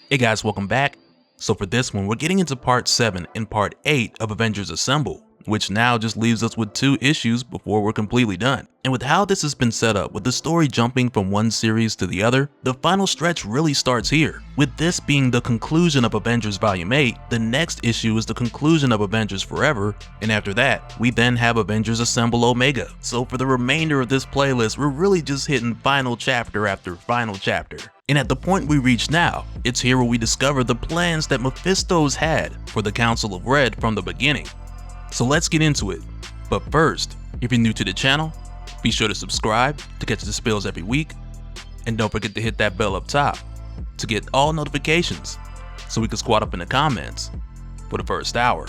Hey guys, welcome back. So for this one, we're getting into part 7 and part 8 of Avengers Assemble, which now just leaves us with 2 issues before we're completely done. And with how this has been set up, with the story jumping from one series to the other, the final stretch really starts here. With this being the conclusion of Avengers Volume 8, the next issue is the conclusion of Avengers Forever, and after that, we then have Avengers Assemble Omega. So for the remainder of this playlist, we're really just hitting final chapter after final chapter. And at the point we reach now, it's here where we discover the plans that Mephisto's had for the Council of Red from the beginning. So let's get into it. But first, if you're new to the channel, be sure to subscribe to catch the spills every week, and don't forget to hit that bell up top to get all notifications so we can squat up in the comments for the first hour.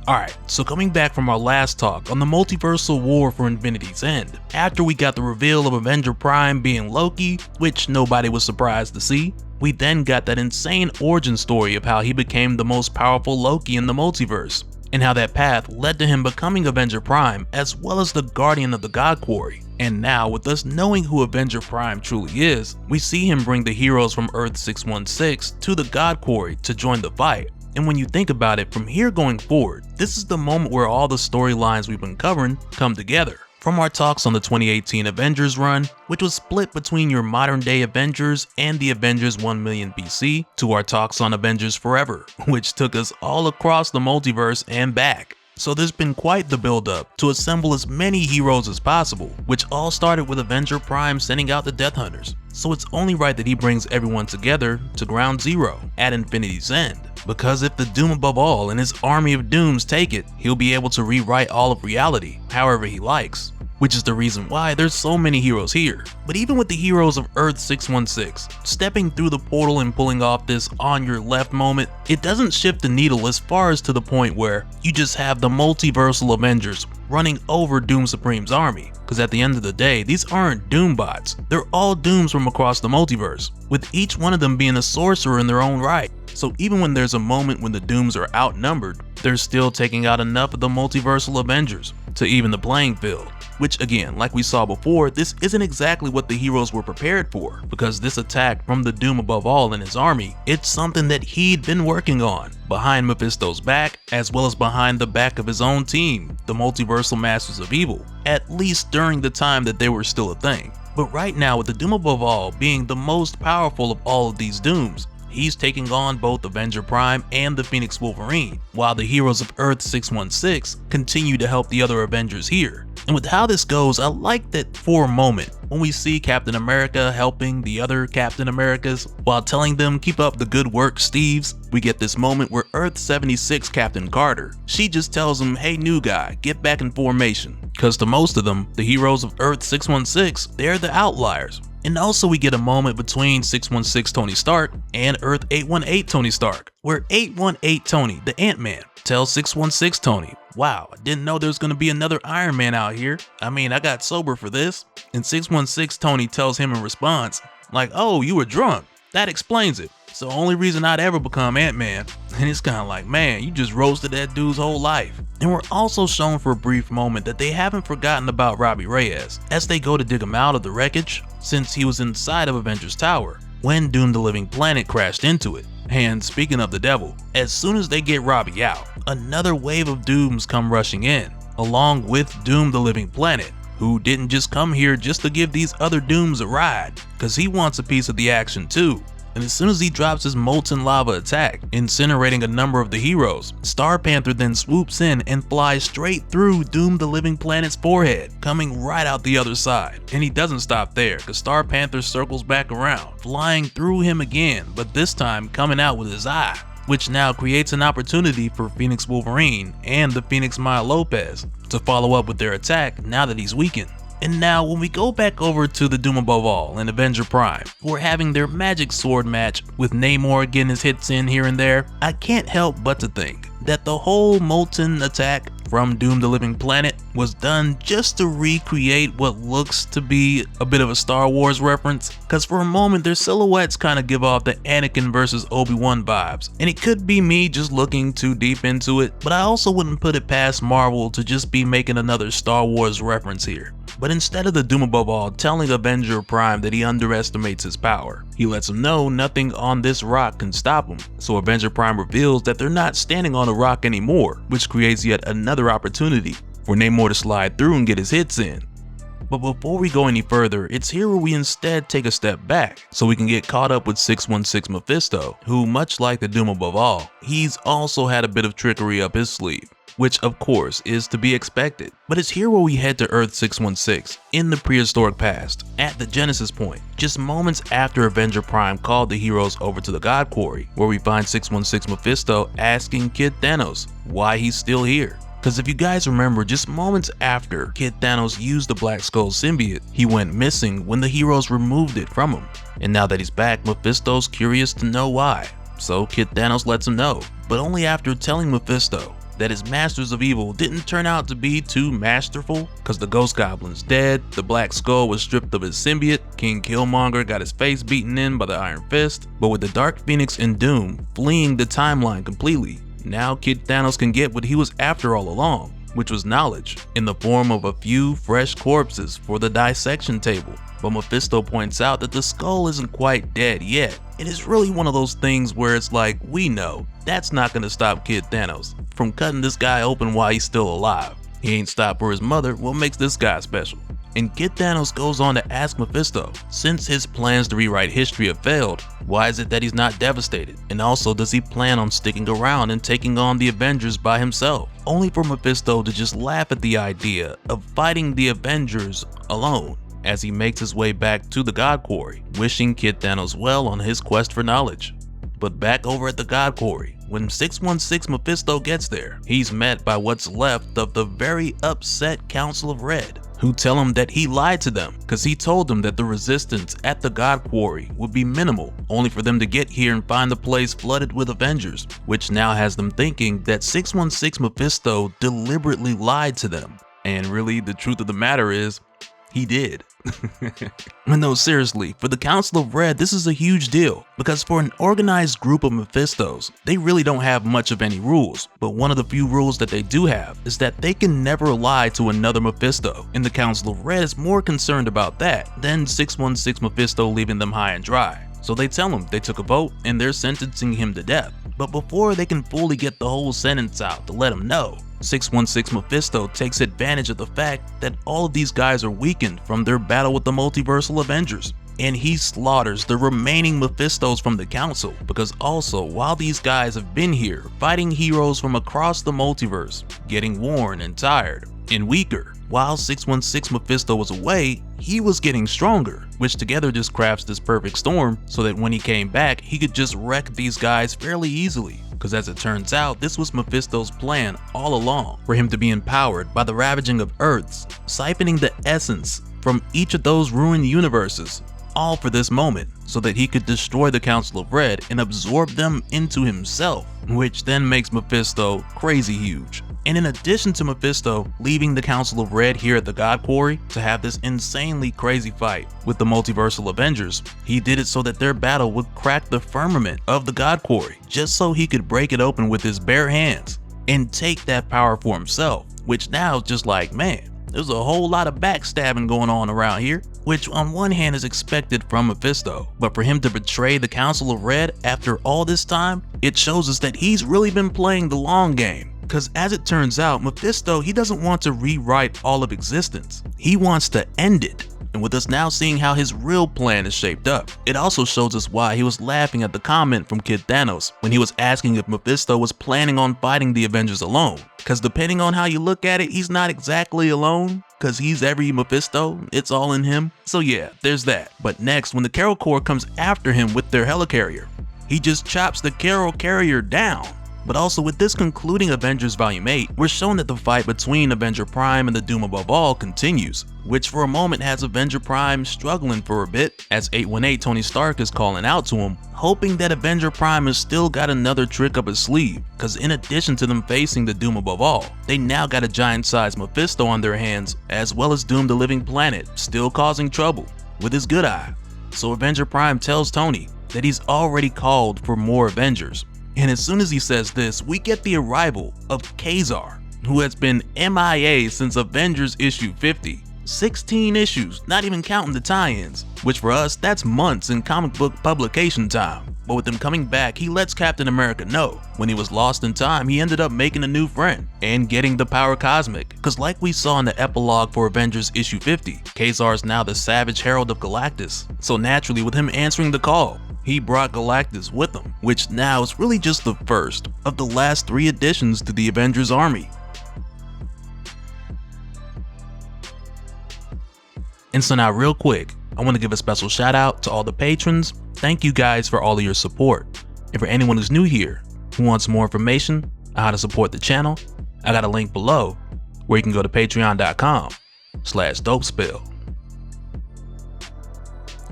Alright, so coming back from our last talk on the multiversal war for Infinity's End, after we got the reveal of Avenger Prime being Loki, which nobody was surprised to see, we then got that insane origin story of how he became the most powerful Loki in the multiverse, and how that path led to him becoming Avenger Prime as well as the Guardian of the God Quarry. And now, with us knowing who Avenger Prime truly is, we see him bring the heroes from Earth 616 to the God Quarry to join the fight. And when you think about it, from here going forward, this is the moment where all the storylines we've been covering come together. From our talks on the 2018 Avengers run, which was split between your modern day Avengers and the Avengers 1 million BC, to our talks on Avengers Forever, which took us all across the multiverse and back. So there's been quite the build up to assemble as many heroes as possible, which all started with Avenger Prime sending out the Death Hunters. So it's only right that he brings everyone together to Ground Zero at Infinity's End. Because if the Doom above all and his army of dooms take it, he'll be able to rewrite all of reality however he likes. Which is the reason why there's so many heroes here. But even with the heroes of Earth 616, stepping through the portal and pulling off this on your left moment, it doesn't shift the needle as far as to the point where you just have the multiversal Avengers running over Doom Supreme's army. Because at the end of the day, these aren't Doom bots, they're all Dooms from across the multiverse, with each one of them being a sorcerer in their own right. So even when there's a moment when the Dooms are outnumbered, they're still taking out enough of the multiversal Avengers to even the playing field. Which again, like we saw before, this isn't exactly what the heroes were prepared for, because this attack from the Doom above all and his army, it's something that he'd been working on, behind Mephisto's back, as well as behind the back of his own team, the Multiversal Masters of Evil, at least during the time that they were still a thing. But right now, with the Doom above all being the most powerful of all of these Dooms, he's taking on both Avenger Prime and the Phoenix Wolverine, while the heroes of Earth 616 continue to help the other Avengers here. And with how this goes, I like that for a moment, when we see Captain America helping the other Captain Americas while telling them keep up the good work, Steves, we get this moment where Earth 76 Captain Carter, she just tells him, hey new guy, get back in formation. Cause to most of them, the heroes of Earth 616, they're the outliers. And also we get a moment between 616 Tony Stark and Earth 818 Tony Stark, where 818 Tony, the Ant-Man, tells 616 Tony, wow, I didn't know there's gonna be another Iron Man out here. I mean, I got sober for this. And 616 Tony tells him in response, like, oh, you were drunk. That explains it. It's the only reason I'd ever become Ant-Man. And it's kinda like, man, you just roasted that dude's whole life. And we're also shown for a brief moment that they haven't forgotten about Robbie Reyes as they go to dig him out of the wreckage, since he was inside of Avengers Tower when Doom the Living Planet crashed into it. And speaking of the devil, as soon as they get Robbie out, another wave of Dooms come rushing in, along with Doom the Living Planet, who didn't just come here just to give these other Dooms a ride, cause he wants a piece of the action too. And as soon as he drops his molten lava attack, incinerating a number of the heroes, Star Panther then swoops in and flies straight through Doom the Living Planet's forehead, coming right out the other side. And he doesn't stop there, cause Star Panther circles back around, flying through him again, but this time coming out with his eye, which now creates an opportunity for Phoenix Wolverine and the Phoenix Maya Lopez to follow up with their attack now that he's weakened. And now when we go back over to the Doom above all and Avenger Prime, who are having their magic sword match with Namor getting his hits in here and there, I can't help but to think that the whole molten attack from Doom the Living Planet was done just to recreate what looks to be a bit of a Star Wars reference, cause for a moment their silhouettes kind of give off the Anakin versus Obi-Wan vibes, and it could be me just looking too deep into it, but I also wouldn't put it past Marvel to just be making another Star Wars reference here. But instead of the Doom above all telling Avenger Prime that he underestimates his power, he lets him know nothing on this rock can stop him. So Avenger Prime reveals that they're not standing on a rock anymore, which creates yet another opportunity for Namor to slide through and get his hits in. But before we go any further, it's here where we instead take a step back so we can get caught up with 616 Mephisto, who, much like the Doom above all, he's also had a bit of trickery up his sleeve, which of course is to be expected. But it's here where we head to Earth 616 in the prehistoric past, at the Genesis point, just moments after Avenger Prime called the heroes over to the God Quarry, where we find 616 Mephisto asking Kid Thanos why he's still here. Cause if you guys remember, just moments after Kid Thanos used the Black Skull's symbiote, he went missing when the heroes removed it from him. And now that he's back, Mephisto's curious to know why. So Kid Thanos lets him know, but only after telling Mephisto that his masters of evil didn't turn out to be too masterful, cause the Ghost Goblin's dead, the Black Skull was stripped of his symbiote, King Killmonger got his face beaten in by the Iron Fist, but with the Dark Phoenix and Doom fleeing the timeline completely, now Kid Thanos can get what he was after all along, which was knowledge, in the form of a few fresh corpses for the dissection table. But Mephisto points out that the skull isn't quite dead yet. It is really one of those things where it's like, we know that's not gonna stop Kid Thanos from cutting this guy open while he's still alive. He ain't stopped for his mother, what makes this guy special? And Kid Thanos goes on to ask Mephisto, since his plans to rewrite history have failed, why is it that he's not devastated? And also, does he plan on sticking around and taking on the Avengers by himself? Only for Mephisto to just laugh at the idea of fighting the Avengers alone, as he makes his way back to the God Quarry, wishing Kid Thanos well on his quest for knowledge. But back over at the God Quarry, when 616 Mephisto gets there, he's met by what's left of the very upset Council of Red, who tell him that he lied to them because he told them that the resistance at the God Quarry would be minimal, only for them to get here and find the place flooded with Avengers, which now has them thinking that 616 Mephisto deliberately lied to them. And really, the truth of the matter is, he did. But no, seriously, for the Council of Red, this is a huge deal, because for an organized group of Mephistos, they really don't have much of any rules, but one of the few rules that they do have is that they can never lie to another Mephisto, and the Council of Red is more concerned about that than 616 Mephisto leaving them high and dry. So they tell him they took a vote and they're sentencing him to death. But before they can fully get the whole sentence out to let him know, 616 Mephisto takes advantage of the fact that all of these guys are weakened from their battle with the multiversal Avengers, and he slaughters the remaining Mephistos from the council, because also while these guys have been here fighting heroes from across the multiverse, getting worn and tired and weaker, while 616 Mephisto was away, he was getting stronger, which together just crafts this perfect storm so that when he came back, he could just wreck these guys fairly easily. Because as it turns out, this was Mephisto's plan all along, for him to be empowered by the ravaging of Earths, siphoning the essence from each of those ruined universes, all for this moment, so that he could destroy the Council of Red and absorb them into himself, which then makes Mephisto crazy huge. And in addition to Mephisto leaving the Council of Red here at the God Quarry to have this insanely crazy fight with the multiversal Avengers, he did it so that their battle would crack the firmament of the God Quarry, just so he could break it open with his bare hands and take that power for himself, which now is just like, man, there's a whole lot of backstabbing going on around here, which on one hand is expected from Mephisto, but for him to betray the Council of Red after all this time, it shows us that he's really been playing the long game. Because as it turns out, Mephisto, he doesn't want to rewrite all of existence. He wants to end it. And with us now seeing how his real plan is shaped up, it also shows us why he was laughing at the comment from Kid Thanos when he was asking if Mephisto was planning on fighting the Avengers alone. Because depending on how you look at it, he's not exactly alone, because he's every Mephisto, it's all in him. So yeah, there's that. But next, when the Carol Corps comes after him with their helicarrier, he just chops the Carol Carrier down. But also with this concluding Avengers Volume 8, we're shown that the fight between Avenger Prime and the Doom above all continues, which for a moment has Avenger Prime struggling for a bit, as 818 Tony Stark is calling out to him, hoping that Avenger Prime has still got another trick up his sleeve, cause in addition to them facing the Doom above all, they now got a giant-sized Mephisto on their hands, as well as Doom the Living Planet, still causing trouble with his good eye. So Avenger Prime tells Tony that he's already called for more Avengers. And as soon as he says this, we get the arrival of Kazar, who has been MIA since Avengers issue 50. 16 issues, not even counting the tie-ins, which for us, that's months in comic book publication time. But with him coming back, he lets Captain America know when he was lost in time, he ended up making a new friend and getting the power cosmic. Cause like we saw in the epilogue for Avengers issue 50, Kazar is now the Savage Herald of Galactus. So naturally, with him answering the call, he brought Galactus with him, which now is really just the first of the last 3 additions to the Avengers army. And so now real quick, I want to give a special shout out to all the patrons. Thank you guys for all of your support. And for anyone who's new here, who wants more information on how to support the channel, I got a link below where you can go to patreon.com/Dopespill.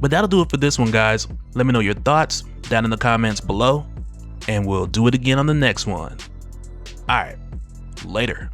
But that'll do it for this one, guys. Let me know your thoughts down in the comments below, and we'll do it again on the next one. Alright, later.